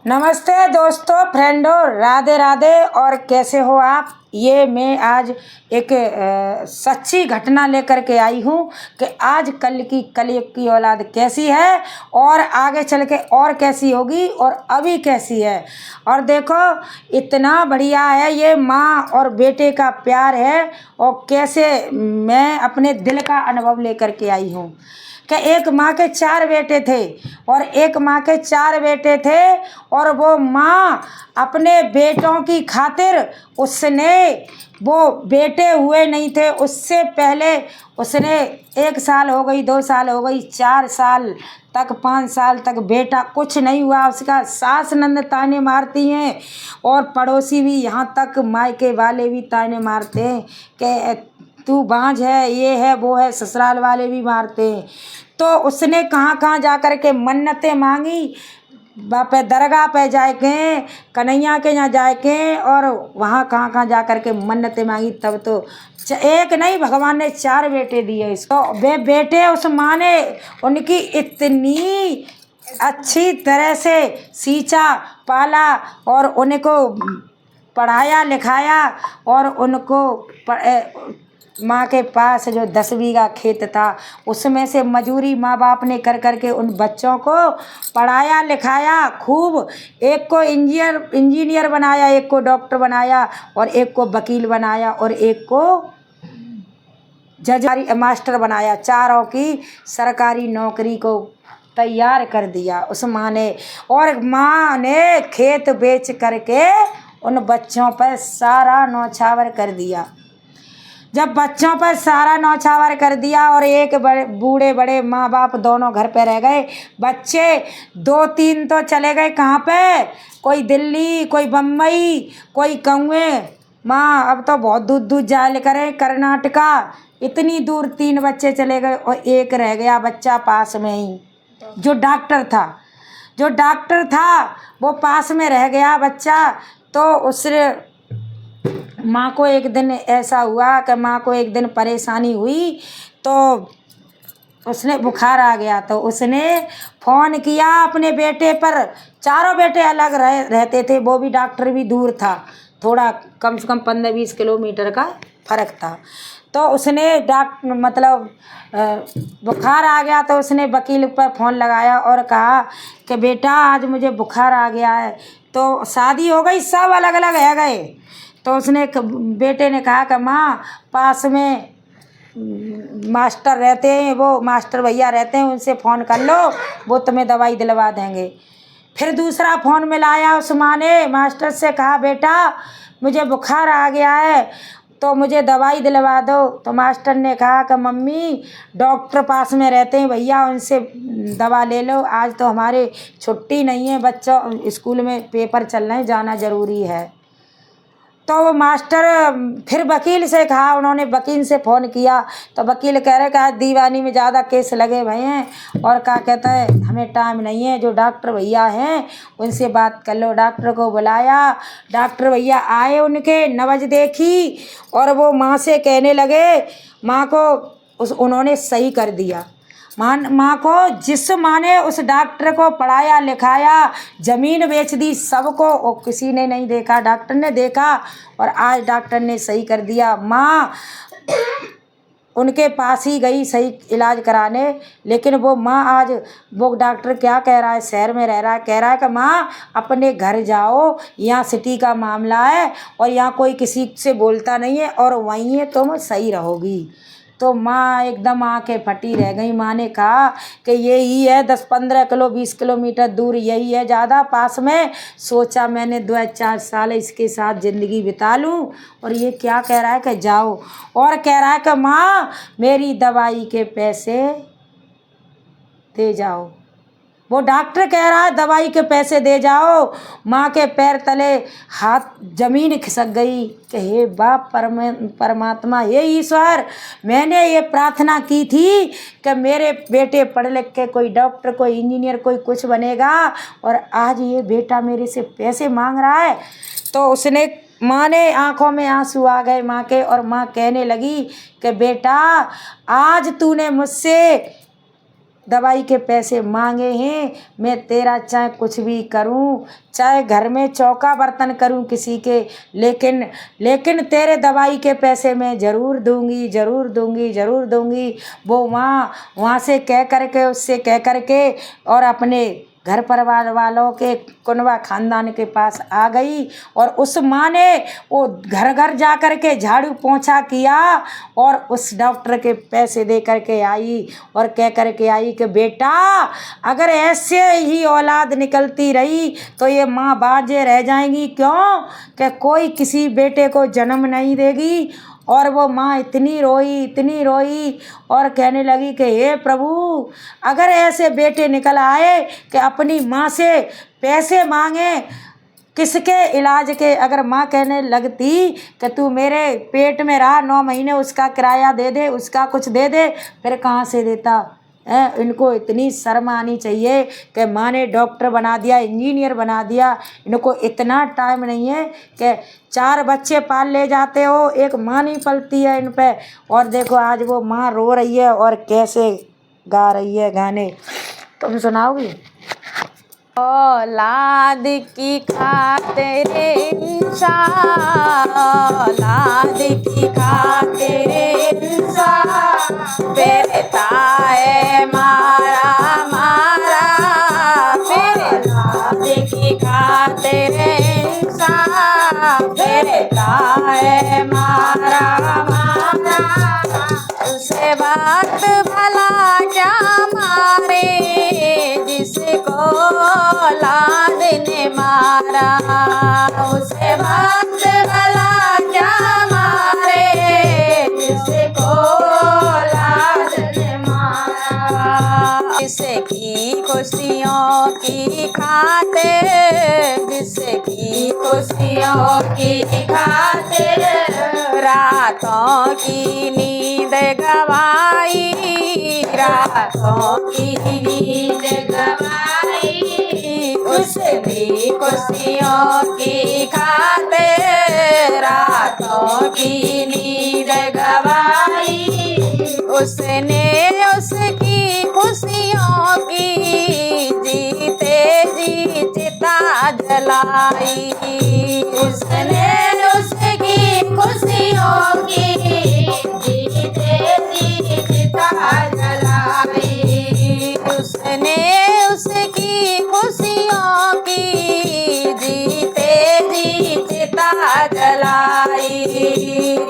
नमस्ते दोस्तों, फ्रेंडों, राधे राधे। और कैसे हो आप? ये मैं आज एक सच्ची घटना लेकर के आई हूँ कि आज कल की कलयुग की औलाद कैसी है और आगे चल के और कैसी होगी और अभी कैसी है। और देखो, इतना बढ़िया है ये माँ और बेटे का प्यार है। और कैसे मैं अपने दिल का अनुभव लेकर के आई हूँ कि एक माँ के 4 बेटे थे और एक माँ के 4 बेटे थे और वो माँ अपने बेटों की खातिर उसने, वो बेटे हुए नहीं थे उससे पहले उसने 1 साल हो गई, 2 साल हो गई, 4 साल तक, 5 साल तक बेटा कुछ नहीं हुआ उसका। सास नंद ताने मारती हैं और पड़ोसी भी, यहाँ तक मायके वाले भी ताने मारते हैं कि तू बांझ है, ये है, वो है, ससुराल वाले भी मारते हैं। तो उसने कहाँ कहाँ जा कर के मन्नतें मांगी, बापे दरगाह पे जाए के, कन्हैया के यहाँ जाए के, और वहाँ कहाँ कहाँ जा कर के मन्नतें मांगी। तब तो एक नहीं, भगवान ने 4 बेटे दिए इसको। वे बेटे उस माँ ने उनकी इतनी अच्छी तरह से सींचा पाला और उनको पढ़ाया लिखाया। और उनको माँ के पास जो 10 बीघा खेत था उसमें से मजूरी माँ बाप ने कर कर के उन बच्चों को पढ़ाया लिखाया खूब। एक को इंजीनियर बनाया, एक को डॉक्टर बनाया, और एक को वकील बनाया, और एक को जज मास्टर बनाया। चारों की सरकारी नौकरी को तैयार कर दिया उस माँ ने। और माँ ने खेत बेच करके उन बच्चों पर सारा न्यौछावर कर दिया। जब बच्चों पर सारा न्यौछावर कर दिया और एक बड़े बूढ़े बड़े माँ बाप दोनों घर पे रह गए। बच्चे 2-3 तो चले गए कहाँ पे, कोई दिल्ली, कोई बम्बई, कोई कौए। माँ अब तो बहुत दूर दूर जाए करें, कर्नाटका, इतनी दूर 3 बच्चे चले गए और एक रह गया बच्चा पास में ही, जो डॉक्टर था वो पास में रह गया बच्चा। तो उसने माँ को एक दिन ऐसा हुआ कि माँ को एक दिन परेशानी हुई, तो उसने बुखार आ गया। तो उसने फ़ोन किया अपने बेटे पर। चारों बेटे अलग रहते थे, वो भी डॉक्टर भी दूर था, थोड़ा कम से कम 15-20 किलोमीटर का फ़र्क था। तो उसने बुखार आ गया तो उसने वकील पर फ़ोन लगाया और कहा कि बेटा आज मुझे बुखार आ गया है। तो शादी हो गई, सब अलग अलग रह गए। तो उसने बेटे ने कहा कि माँ पास में मास्टर रहते हैं, वो मास्टर भैया रहते हैं, उनसे फ़ोन कर लो, वो तुम्हें दवाई दिलवा देंगे। फिर दूसरा फ़ोन मिलाया उस माँ ने, मास्टर से कहा बेटा मुझे बुखार आ गया है तो मुझे दवाई दिलवा दो। तो मास्टर ने कहा कि मम्मी डॉक्टर पास में रहते हैं भैया, उनसे दवा ले लो, आज तो हमारे छुट्टी नहीं है, बच्चों स्कूल में पेपर चल रहे हैं, जाना ज़रूरी है। तो वो मास्टर फिर वकील से कहा, उन्होंने वकील से फ़ोन किया तो वकील कह रहे कि आज दीवानी में ज़्यादा केस लगे भए हैं और क्या कहता है हमें टाइम नहीं है, जो डॉक्टर भैया हैं उनसे बात कर लो। डॉक्टर को बुलाया, डॉक्टर भैया आए, उनके नब्ज देखी और वो माँ से कहने लगे, माँ को उन्होंने सही कर दिया। माँ को, जिस माँ ने उस डॉक्टर को पढ़ाया लिखाया, ज़मीन बेच दी सबको, और किसी ने नहीं देखा, डॉक्टर ने देखा और आज डॉक्टर ने सही कर दिया। माँ उनके पास ही गई सही इलाज कराने, लेकिन वो माँ आज, वो डॉक्टर क्या कह रहा है, शहर में रह रहा है, कह रहा है कि माँ अपने घर जाओ, यहाँ सिटी का मामला है और यहाँ कोई किसी से बोलता नहीं है और वहीं है तुम सही रहोगी। तो माँ एकदम आंखें फटी रह गई। माँ ने कहा कि यही है 10-15 किलो 20 किलोमीटर दूर, यही है ज़्यादा पास में। सोचा मैंने 2-4 साल इसके साथ ज़िंदगी बिता लूँ और ये क्या कह रहा है कि जाओ, और कह रहा है कि माँ मेरी दवाई के पैसे दे जाओ। वो डॉक्टर कह रहा है दवाई के पैसे दे जाओ। माँ के पैर तले हाथ, जमीन खिसक गई कि हे बाप परमात्मा, हे ईश्वर, मैंने ये प्रार्थना की थी कि मेरे बेटे पढ़ लिख के कोई डॉक्टर, कोई इंजीनियर, कोई कुछ बनेगा, और आज ये बेटा मेरे से पैसे मांग रहा है। तो उसने, माँ ने आंखों में आंसू आ गए माँ के, और माँ कहने लगी कि बेटा आज तूने मुझसे दवाई के पैसे मांगे हैं, मैं तेरा चाहे कुछ भी करूं, चाहे घर में चौका बर्तन करूं किसी के, लेकिन लेकिन तेरे दवाई के पैसे मैं ज़रूर दूंगी, ज़रूर दूंगी, ज़रूर दूंगी। वो वहाँ से कह करके, उससे कह करके और अपने घर परिवार वालों के कुनबा खानदान के पास आ गई। और उस माँ ने वो घर घर जा कर के झाड़ू पोंछा किया और उस डॉक्टर के पैसे दे कर के आई और कह कर के आई कि बेटा, अगर ऐसे ही औलाद निकलती रही तो ये माँ बाजे रह जाएंगी। क्यों कि कोई किसी बेटे को जन्म नहीं देगी। और वो माँ इतनी रोई और कहने लगी कि हे प्रभु, अगर ऐसे बेटे निकल आए कि अपनी माँ से पैसे मांगे किसके इलाज के, अगर माँ कहने लगती कि तू मेरे पेट में रहा 9 महीने, उसका किराया दे दे, उसका कुछ दे दे, फिर कहाँ से देता है। इनको इतनी शर्म आनी चाहिए कि माँ ने डॉक्टर बना दिया, इंजीनियर बना दिया। इनको इतना टाइम नहीं है कि 4 बच्चे पाल ले जाते हो, एक माँ नहीं पलती है इन पे। और देखो आज वो माँ रो रही है और कैसे गा रही है गाने। तुम सुनाओगी? औलाद की खातिर इंसान, औलाद की खातिर इंसान फिरता है मारा मारा, फिर औलाद की खातिर इंसान फिरता है मारा मारा। उसे बात भला क्या मारे जिसको औलाद ने मारा, उसे बात भला क्या मारे जिसको औलाद ने मारा। जिसकी खुशियों की खातिर, जिसकी खुशियों की खातिर रातों की नींद गवाई, रातों की नींद गवाई। उसकी खुशियों की खातिर रातों की नींद गवाई। उसने उसकी खुशियों की जीते जी चिता जलाई, उसने उसकी खुशियों की जीते जी चिता जलाई। उसने उसकी खुशियों की जीते जी चिता जलाई।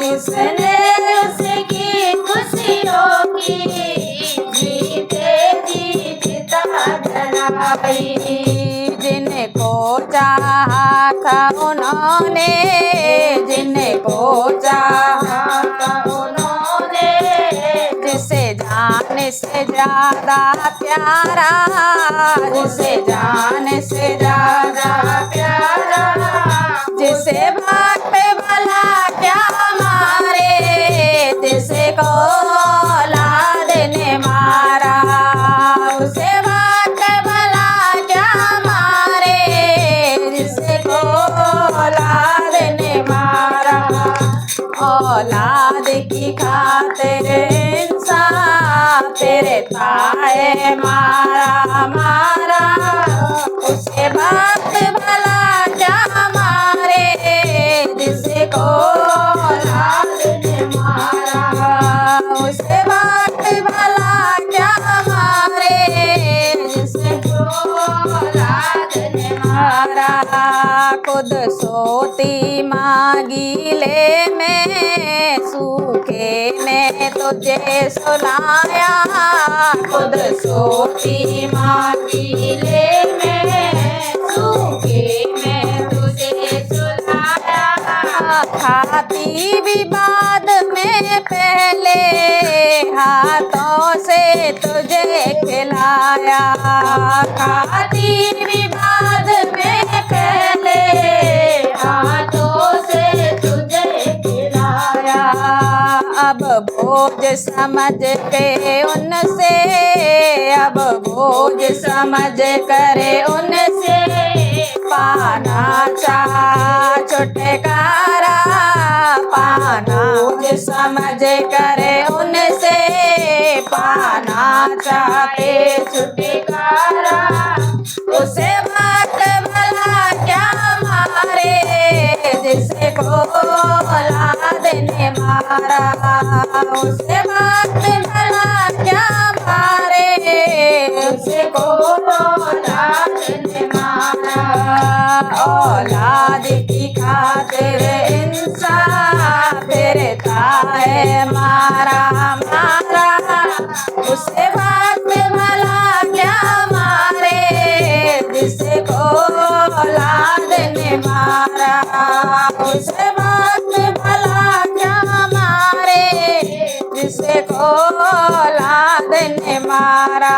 उसने उसकी खुशियों की जीते जी चिता जलाई। जिनको चाहा था उन्होंने, जिनको चाहा था उन्होंने, जिसे जान से ज्यादा प्यारा, जिसे जान से ज्यादा प्यारा, जिसे भाग भला क्या मारे जिसे को औलाद ने मारा, उसे भाग भला क्या मारे जिसे को औलाद ने मारा। औलाद की खातिर इंसान तेरे ताए मारा मारा, उसे बात भला क्या मारे जिसे को औलाद ने मारा, उसे बात भला क्या मारे जिसे को औलाद ने मारा। खुद सोती मांगी ले मैं सूखे में तुझे सुलाया, खुद सोती मांगी ले मैं सूखे में तुझे सुलाया। खाती भी बाद में पहले हाथों से तुझे खिलाया, खाती भी बाद में पहले हाथों से तुझे खिलाया। अब बोझ समझ के उनसे, अब बोझ समझ करे उनसे पाना चाह छुटकारा, पाना समझ करे उनसे पाना चाहते छुटकारा उसे वक्त भला क्या मारे जिसे को औलाद ने मारा उसे वक्त भला क्या मारे उसे को औलाद ने मारा औलाद की खातिर इंसान फिरता है मारा मारा उसे वक्त भला क्या मारे जिसे को औलाद ने मारा उसे वक्त भला क्या मारे जिसे को औलाद ने मारा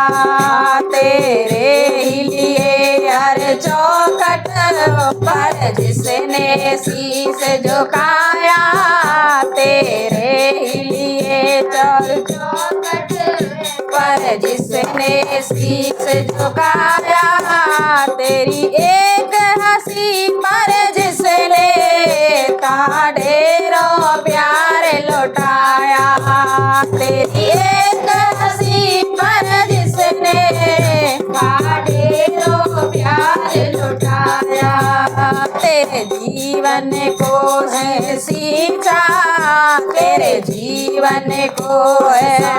तेरे ही लिए हर चौखट पर जिसने शीश झुकाया तेरे ही लिए चौखट पर जिसने शीश झुकाया तेरी एक हंसी पर जिसने का ढेरों प्यार लौटाया तेरी एक हंसी पर जिसने का ढेरों प्यार लौटाया तेरे जीवन को है सींचा तेरे जीवन को है